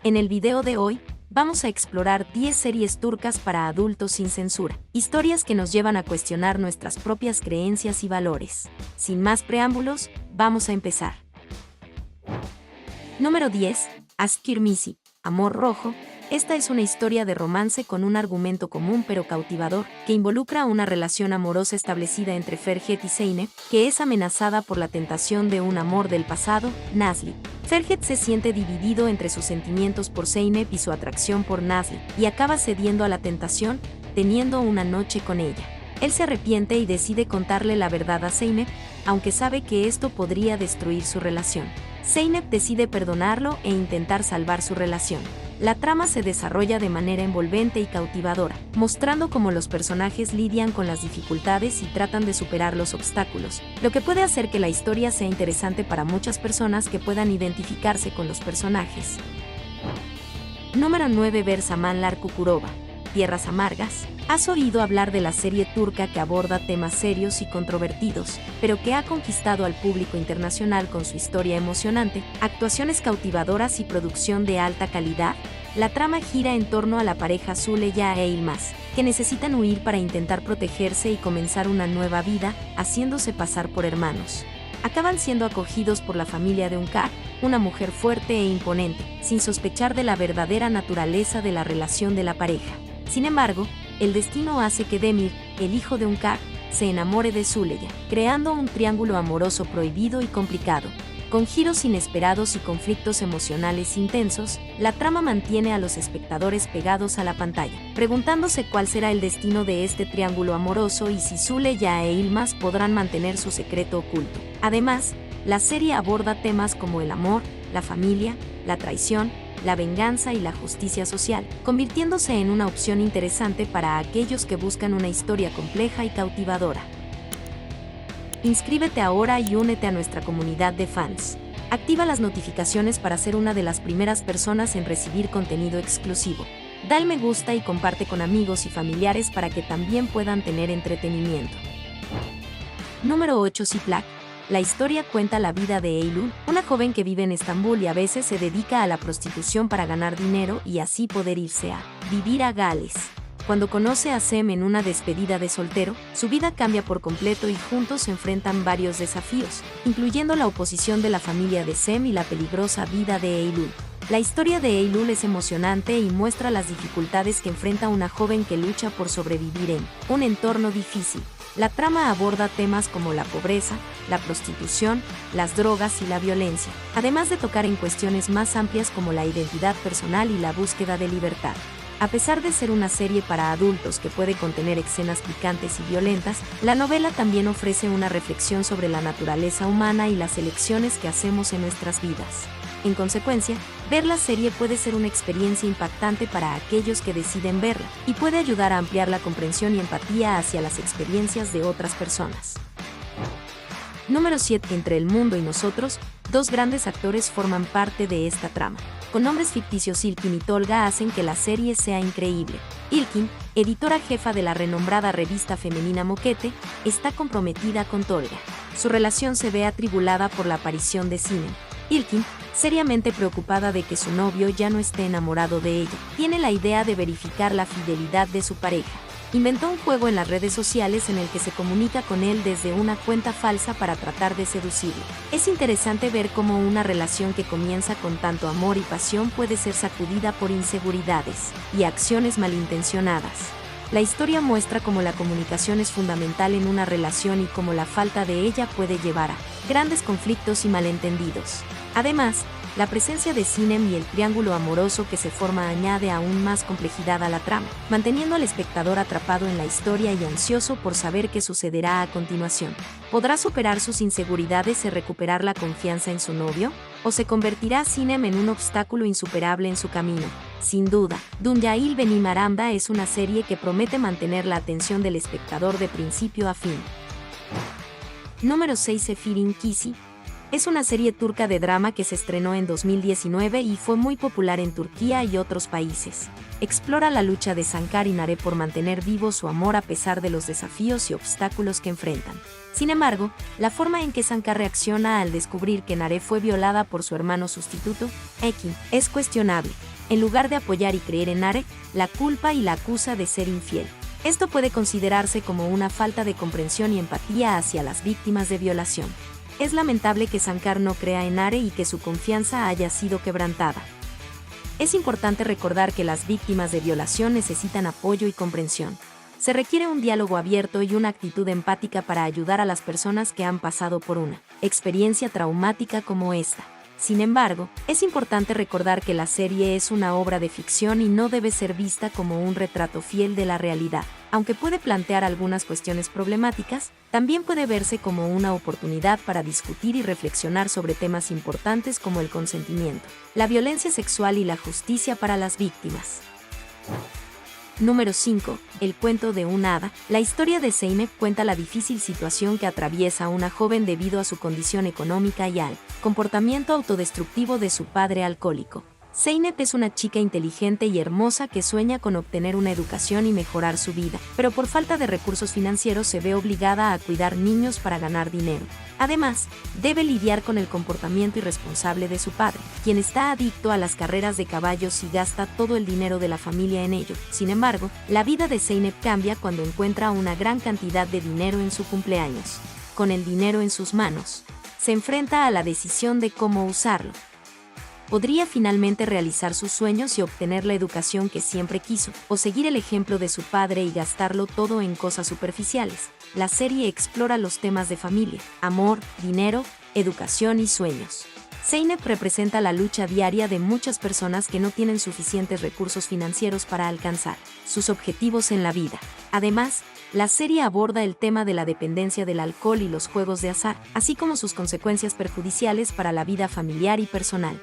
En el video de hoy, vamos a explorar 10 series turcas para adultos sin censura, historias que nos llevan a cuestionar nuestras propias creencias y valores. Sin más preámbulos, vamos a empezar. Número 10. Aşk Kırmızı, Amor Rojo. Esta es una historia de romance con un argumento común pero cautivador, que involucra una relación amorosa establecida entre Ferhat y Zeynep, que es amenazada por la tentación de un amor del pasado, Nazlı. Ferhat se siente dividido entre sus sentimientos por Zeynep y su atracción por Nazlı, y acaba cediendo a la tentación, teniendo una noche con ella. Él se arrepiente y decide contarle la verdad a Zeynep, aunque sabe que esto podría destruir su relación. Zeynep decide perdonarlo e intentar salvar su relación. La trama se desarrolla de manera envolvente y cautivadora, mostrando cómo los personajes lidian con las dificultades y tratan de superar los obstáculos, lo que puede hacer que la historia sea interesante para muchas personas que puedan identificarse con los personajes. Número 9. Bersamanlar Kukurova, Tierras Amargas. ¿Has oído hablar de la serie turca que aborda temas serios y controvertidos, pero que ha conquistado al público internacional con su historia emocionante, actuaciones cautivadoras y producción de alta calidad? La trama gira en torno a la pareja Süleyha e Yılmaz, que necesitan huir para intentar protegerse y comenzar una nueva vida, haciéndose pasar por hermanos. Acaban siendo acogidos por la familia de Hünkar, una mujer fuerte e imponente, sin sospechar de la verdadera naturaleza de la relación de la pareja. Sin embargo, el destino hace que Demir, el hijo de Hünkar, se enamore de Süleyha, creando un triángulo amoroso prohibido y complicado. Con giros inesperados y conflictos emocionales intensos, la trama mantiene a los espectadores pegados a la pantalla, preguntándose cuál será el destino de este triángulo amoroso y si Süleyha e Yılmaz podrán mantener su secreto oculto. Además, la serie aborda temas como el amor, la familia, la traición, la venganza y la justicia social, convirtiéndose en una opción interesante para aquellos que buscan una historia compleja y cautivadora. Inscríbete ahora y únete a nuestra comunidad de fans. Activa las notificaciones para ser una de las primeras personas en recibir contenido exclusivo. Da el me gusta y comparte con amigos y familiares para que también puedan tener entretenimiento. Número 8. Çıplak. La historia cuenta la vida de Eylül, una joven que vive en Estambul y a veces se dedica a la prostitución para ganar dinero y así poder irse a vivir a Gales. Cuando conoce a Cem en una despedida de soltero, su vida cambia por completo y juntos se enfrentan varios desafíos, incluyendo la oposición de la familia de Cem y la peligrosa vida de Eylül. La historia de Eylül es emocionante y muestra las dificultades que enfrenta una joven que lucha por sobrevivir en un entorno difícil. La trama aborda temas como la pobreza, la prostitución, las drogas y la violencia, además de tocar en cuestiones más amplias como la identidad personal y la búsqueda de libertad. A pesar de ser una serie para adultos que puede contener escenas picantes y violentas, la novela también ofrece una reflexión sobre la naturaleza humana y las elecciones que hacemos en nuestras vidas. En consecuencia, ver la serie puede ser una experiencia impactante para aquellos que deciden verla, y puede ayudar a ampliar la comprensión y empatía hacia las experiencias de otras personas. Número 7. Entre el mundo y nosotros, dos grandes actores forman parte de esta trama. Con nombres ficticios İlkin y Tolga hacen que la serie sea increíble. İlkin, editora jefa de la renombrada revista femenina Moquete, está comprometida con Tolga. Su relación se ve atribulada por la aparición de Sinem. İlkin, seriamente preocupada de que su novio ya no esté enamorado de ella, tiene la idea de verificar la fidelidad de su pareja. Inventó un juego en las redes sociales en el que se comunica con él desde una cuenta falsa para tratar de seducirlo. Es interesante ver cómo una relación que comienza con tanto amor y pasión puede ser sacudida por inseguridades y acciones malintencionadas. La historia muestra cómo la comunicación es fundamental en una relación y cómo la falta de ella puede llevar a grandes conflictos y malentendidos. Además, la presencia de Sinem y el triángulo amoroso que se forma añade aún más complejidad a la trama, manteniendo al espectador atrapado en la historia y ansioso por saber qué sucederá a continuación. ¿Podrá superar sus inseguridades y recuperar la confianza en su novio? ¿O se convertirá Sinem en un obstáculo insuperable en su camino? Sin duda, Dünyayıl Benim Aramda es una serie que promete mantener la atención del espectador de principio a fin. Número 6. Sefirin Kisi. Es una serie turca de drama que se estrenó en 2019 y fue muy popular en Turquía y otros países. Explora la lucha de Sankar y Nare por mantener vivo su amor a pesar de los desafíos y obstáculos que enfrentan. Sin embargo, la forma en que Sankar reacciona al descubrir que Nare fue violada por su hermano sustituto, Ekin, es cuestionable. En lugar de apoyar y creer en Are, la culpa y la acusa de ser infiel. Esto puede considerarse como una falta de comprensión y empatía hacia las víctimas de violación. Es lamentable que Shankar no crea en Are y que su confianza haya sido quebrantada. Es importante recordar que las víctimas de violación necesitan apoyo y comprensión. Se requiere un diálogo abierto y una actitud empática para ayudar a las personas que han pasado por una experiencia traumática como esta. Sin embargo, es importante recordar que la serie es una obra de ficción y no debe ser vista como un retrato fiel de la realidad. Aunque puede plantear algunas cuestiones problemáticas, también puede verse como una oportunidad para discutir y reflexionar sobre temas importantes como el consentimiento, la violencia sexual y la justicia para las víctimas. Número 5. El cuento de un hada. La historia de Zeynep cuenta la difícil situación que atraviesa una joven debido a su condición económica y al comportamiento autodestructivo de su padre alcohólico. Zeynep es una chica inteligente y hermosa que sueña con obtener una educación y mejorar su vida, pero por falta de recursos financieros se ve obligada a cuidar niños para ganar dinero. Además, debe lidiar con el comportamiento irresponsable de su padre, quien está adicto a las carreras de caballos y gasta todo el dinero de la familia en ello. Sin embargo, la vida de Zeynep cambia cuando encuentra una gran cantidad de dinero en su cumpleaños. Con el dinero en sus manos, se enfrenta a la decisión de cómo usarlo. Podría finalmente realizar sus sueños y obtener la educación que siempre quiso, o seguir el ejemplo de su padre y gastarlo todo en cosas superficiales. La serie explora los temas de familia, amor, dinero, educación y sueños. Zeynep representa la lucha diaria de muchas personas que no tienen suficientes recursos financieros para alcanzar sus objetivos en la vida. Además, la serie aborda el tema de la dependencia del alcohol y los juegos de azar, así como sus consecuencias perjudiciales para la vida familiar y personal.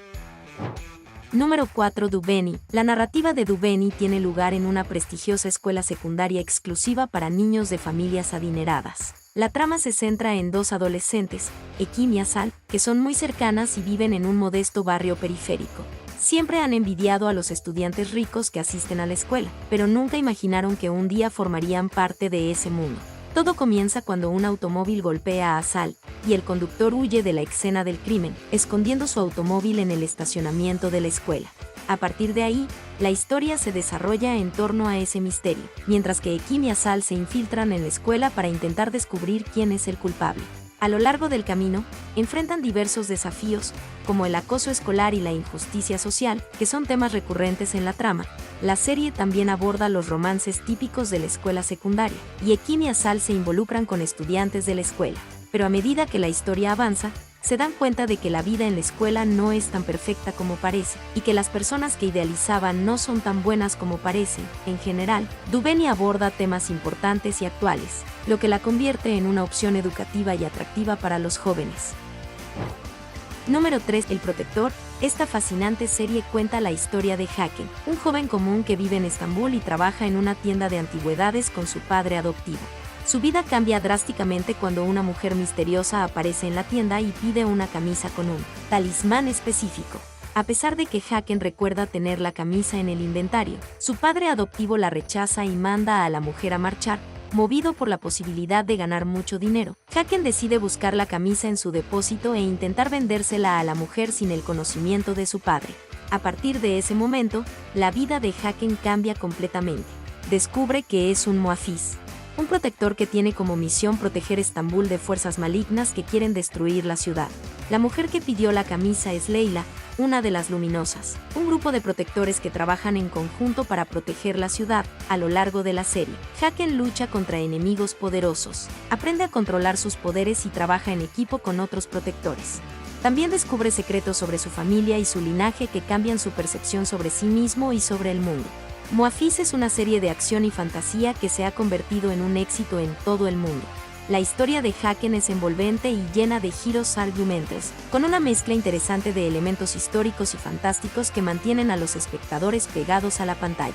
Número 4. Duveni. La narrativa de Duveni tiene lugar en una prestigiosa escuela secundaria exclusiva para niños de familias adineradas. La trama se centra en dos adolescentes, Ekim y Asal, que son muy cercanas y viven en un modesto barrio periférico. Siempre han envidiado a los estudiantes ricos que asisten a la escuela, pero nunca imaginaron que un día formarían parte de ese mundo. Todo comienza cuando un automóvil golpea a Asal, y el conductor huye de la escena del crimen, escondiendo su automóvil en el estacionamiento de la escuela. A partir de ahí, la historia se desarrolla en torno a ese misterio, mientras que Ekim y Asal se infiltran en la escuela para intentar descubrir quién es el culpable. A lo largo del camino, enfrentan diversos desafíos, como el acoso escolar y la injusticia social, que son temas recurrentes en la trama. La serie también aborda los romances típicos de la escuela secundaria, y Ekim y Asal se involucran con estudiantes de la escuela. Pero a medida que la historia avanza, se dan cuenta de que la vida en la escuela no es tan perfecta como parece, y que las personas que idealizaban no son tan buenas como parecen. En general, Duveni aborda temas importantes y actuales, lo que la convierte en una opción educativa y atractiva para los jóvenes. Número 3. El Protector. Esta fascinante serie cuenta la historia de Hakan, un joven común que vive en Estambul y trabaja en una tienda de antigüedades con su padre adoptivo. Su vida cambia drásticamente cuando una mujer misteriosa aparece en la tienda y pide una camisa con un talismán específico. A pesar de que Hakan recuerda tener la camisa en el inventario, su padre adoptivo la rechaza y manda a la mujer a marchar, movido por la posibilidad de ganar mucho dinero. Hakan decide buscar la camisa en su depósito e intentar vendérsela a la mujer sin el conocimiento de su padre. A partir de ese momento, la vida de Hakan cambia completamente. Descubre que es un muafiz, un protector que tiene como misión proteger Estambul de fuerzas malignas que quieren destruir la ciudad. La mujer que pidió la camisa es Leila, una de las luminosas, un grupo de protectores que trabajan en conjunto para proteger la ciudad. A lo largo de la serie, Hakan lucha contra enemigos poderosos, aprende a controlar sus poderes y trabaja en equipo con otros protectores. También descubre secretos sobre su familia y su linaje que cambian su percepción sobre sí mismo y sobre el mundo. Muafiz es una serie de acción y fantasía que se ha convertido en un éxito en todo el mundo. La historia de Hakan es envolvente y llena de giros argumentos, con una mezcla interesante de elementos históricos y fantásticos que mantienen a los espectadores pegados a la pantalla.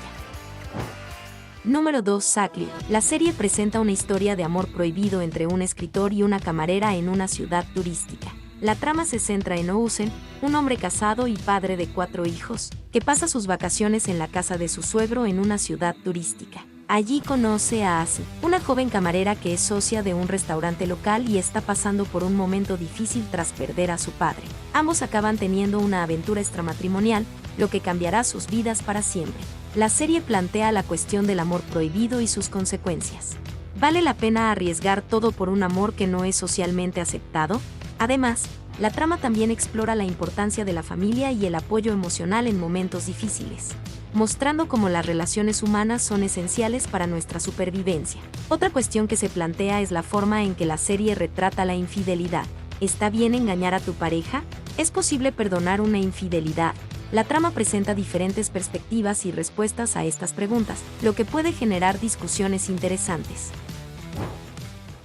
Número 2. Sakli. La serie presenta una historia de amor prohibido entre un escritor y una camarera en una ciudad turística. La trama se centra en Oğuzhan, un hombre casado y padre de 4 hijos, que pasa sus vacaciones en la casa de su suegro en una ciudad turística. Allí conoce a Asi, una joven camarera que es socia de un restaurante local y está pasando por un momento difícil tras perder a su padre. Ambos acaban teniendo una aventura extramatrimonial, lo que cambiará sus vidas para siempre. La serie plantea la cuestión del amor prohibido y sus consecuencias. ¿Vale la pena arriesgar todo por un amor que no es socialmente aceptado? Además, la trama también explora la importancia de la familia y el apoyo emocional en momentos difíciles, mostrando cómo las relaciones humanas son esenciales para nuestra supervivencia. Otra cuestión que se plantea es la forma en que la serie retrata la infidelidad. ¿Está bien engañar a tu pareja? ¿Es posible perdonar una infidelidad? La trama presenta diferentes perspectivas y respuestas a estas preguntas, lo que puede generar discusiones interesantes.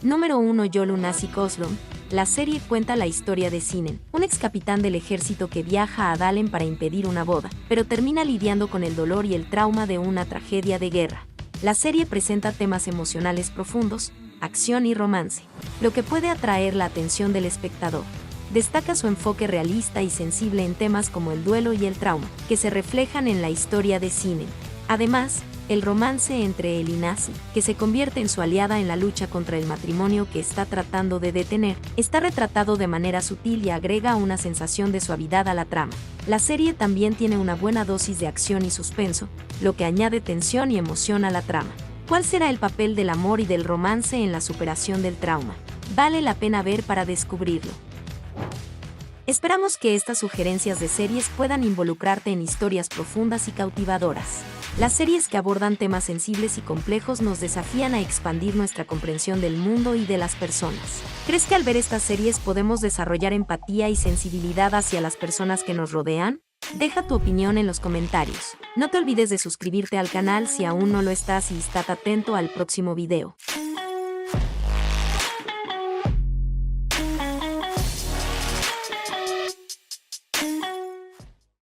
Número 1. Yolunasik Oslom. La serie cuenta la historia de Sinan, un ex capitán del ejército que viaja a Dalen para impedir una boda, pero termina lidiando con el dolor y el trauma de una tragedia de guerra. La serie presenta temas emocionales profundos, acción y romance, lo que puede atraer la atención del espectador. Destaca su enfoque realista y sensible en temas como el duelo y el trauma, que se reflejan en la historia de Sinan. Además, el romance entre él y Nasi, que se convierte en su aliada en la lucha contra el matrimonio que está tratando de detener, está retratado de manera sutil y agrega una sensación de suavidad a la trama. La serie también tiene una buena dosis de acción y suspenso, lo que añade tensión y emoción a la trama. ¿Cuál será el papel del amor y del romance en la superación del trauma? Vale la pena ver para descubrirlo. Esperamos que estas sugerencias de series puedan involucrarte en historias profundas y cautivadoras. Las series que abordan temas sensibles y complejos nos desafían a expandir nuestra comprensión del mundo y de las personas. ¿Crees que al ver estas series podemos desarrollar empatía y sensibilidad hacia las personas que nos rodean? Deja tu opinión en los comentarios. No te olvides de suscribirte al canal si aún no lo estás y estate atento al próximo video.